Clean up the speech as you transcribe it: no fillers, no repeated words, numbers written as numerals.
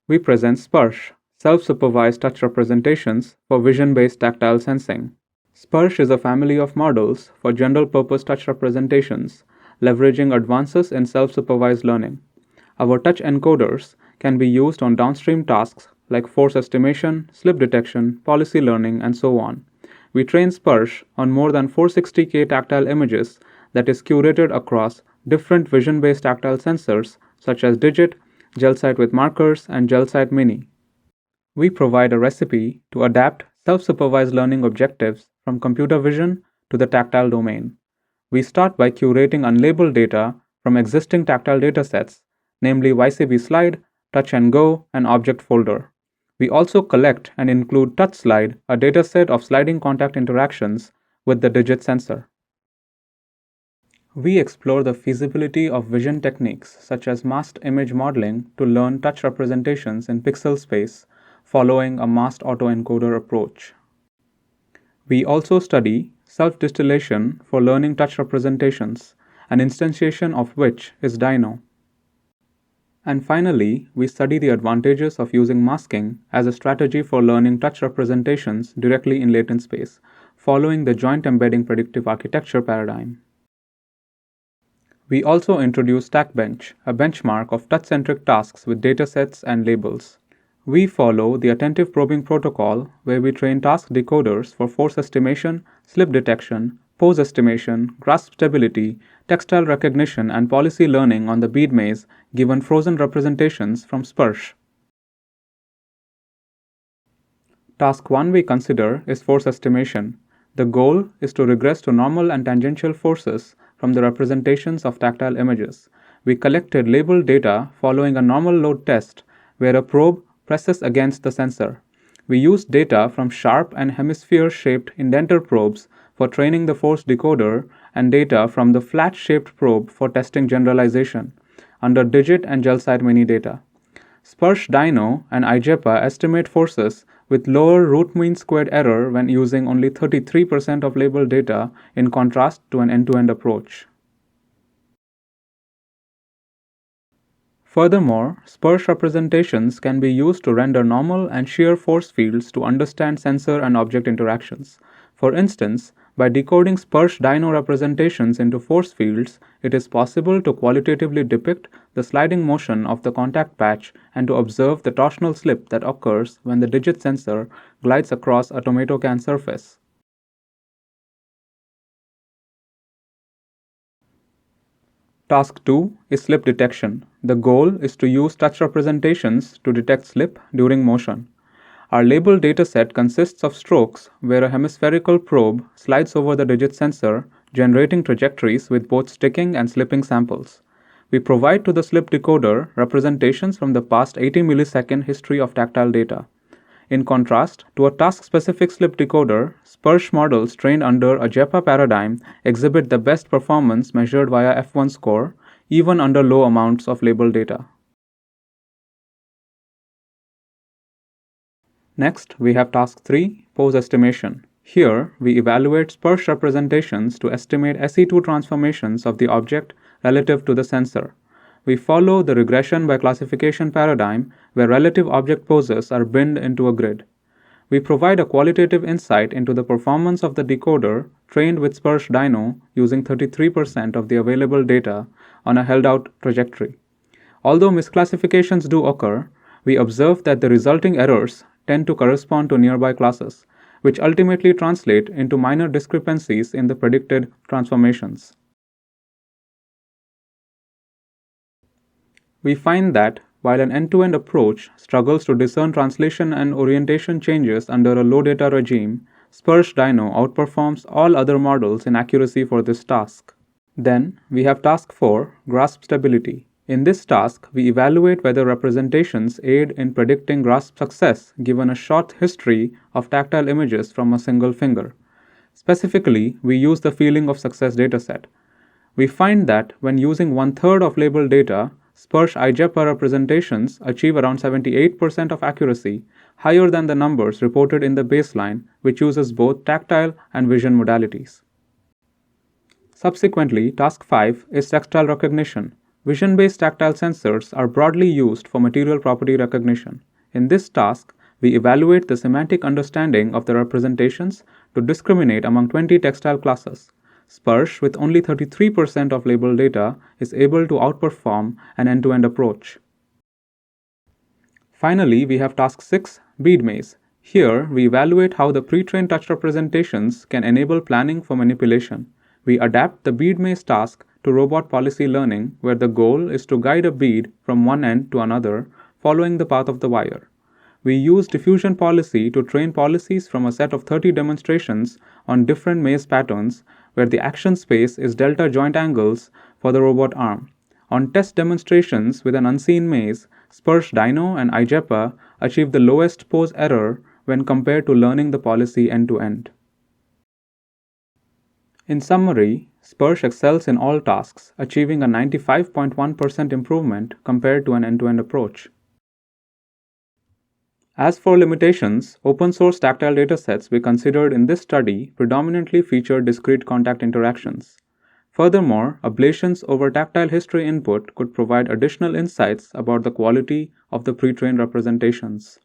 We present Sparsh, self-supervised touch representations for vision-based tactile sensing. Sparsh is a family of models for general-purpose touch representations, leveraging advances in self-supervised learning. Our touch encoders can be used on downstream tasks like force estimation, slip detection, policy learning, and so on. We train Sparsh on more than 460K tactile images that is curated across different vision-based tactile sensors such as Digit, GelSight with markers, and GelSight Mini. We provide a recipe to adapt self-supervised learning objectives from computer vision to the tactile domain. We start by curating unlabeled data from existing tactile datasets, namely YCB slide, touch and go, and object folder. We also collect and include touch slide, a dataset of sliding contact interactions with the digit sensor. We explore the feasibility of vision techniques such as masked image modeling to learn touch representations in pixel space following a masked autoencoder approach. We also study self-distillation for learning touch representations, an instantiation of which is Dino. And finally, we study the advantages of using masking as a strategy for learning touch representations directly in latent space, following the joint embedding predictive architecture paradigm. We also introduce TACbench, a benchmark of touch-centric tasks with datasets and labels. We follow the attentive probing protocol where we train task decoders for force estimation, slip detection, pose estimation, grasp stability, textile recognition, and policy learning on the bead maze given frozen representations from Sparsh. Task 1 we consider is force estimation. The goal is to regress to normal and tangential forces from the representations of tactile images. We collected labeled data following a normal load test where a probe presses against the sensor. We used data from sharp and hemisphere-shaped indenter probes for training the force decoder and data from the flat-shaped probe for testing generalization under Digit and GelSight Mini data. Sparsh Dino and IJEPA estimate forces with lower root mean squared error when using only 33% of labeled data in contrast to an end-to-end approach. Furthermore, Sparsh representations can be used to render normal and shear force fields to understand sensor and object interactions. For instance, by decoding Sparsh Dino representations into force fields, it is possible to qualitatively depict the sliding motion of the contact patch and to observe the torsional slip that occurs when the digit sensor glides across a tomato can surface. Task 2 is slip detection. The goal is to use touch representations to detect slip during motion. Our labeled dataset consists of strokes where a hemispherical probe slides over the digit sensor, generating trajectories with both sticking and slipping samples. We provide to the slip decoder representations from the past 80 millisecond history of tactile data. In contrast to a task-specific slip decoder, Sparsh models trained under a JEPA paradigm exhibit the best performance measured via F1 score, even under low amounts of labeled data. Next, we have Task 3, Pose Estimation. Here, we evaluate Sparsh representations to estimate SE2 transformations of the object relative to the sensor. We follow the regression by classification paradigm where relative object poses are binned into a grid. We provide a qualitative insight into the performance of the decoder trained with Sparsh Dino using 33% of the available data on a held-out trajectory. Although misclassifications do occur, we observe that the resulting errors tend to correspond to nearby classes, which ultimately translate into minor discrepancies in the predicted transformations. We find that while an end-to-end approach struggles to discern translation and orientation changes under a low data regime, Sparsh Dino outperforms all other models in accuracy for this task. Then, we have Task 4, Grasp Stability. In this task, we evaluate whether representations aid in predicting grasp success given a short history of tactile images from a single finger. Specifically, we use the Feeling of Success dataset. We find that when using 1/3 of labeled data, Sparsh IJEPA representations achieve around 78% of accuracy, higher than the numbers reported in the baseline, which uses both tactile and vision modalities. Subsequently, Task 5 is textile recognition. Vision-based tactile sensors are broadly used for material property recognition. In this task, we evaluate the semantic understanding of the representations to discriminate among 20 textile classes. Sparsh, with only 33% of label data, is able to outperform an end-to-end approach. Finally, we have task 6, bead maze. Here, we evaluate how the pre-trained touch representations can enable planning for manipulation. We adapt the bead maze task to robot policy learning, where the goal is to guide a bead from one end to another, following the path of the wire. We use diffusion policy to train policies from a set of 30 demonstrations on different maze patterns, where the action space is delta joint angles for the robot arm. On test demonstrations with an unseen maze, Sparsh Dino and IJEPA achieve the lowest pose error when compared to learning the policy end-to-end. In summary, Sparsh excels in all tasks, achieving a 95.1% improvement compared to an end-to-end approach. As for limitations, open-source tactile datasets we considered in this study predominantly feature discrete contact interactions. Furthermore, ablations over tactile history input could provide additional insights about the quality of the pre-trained representations.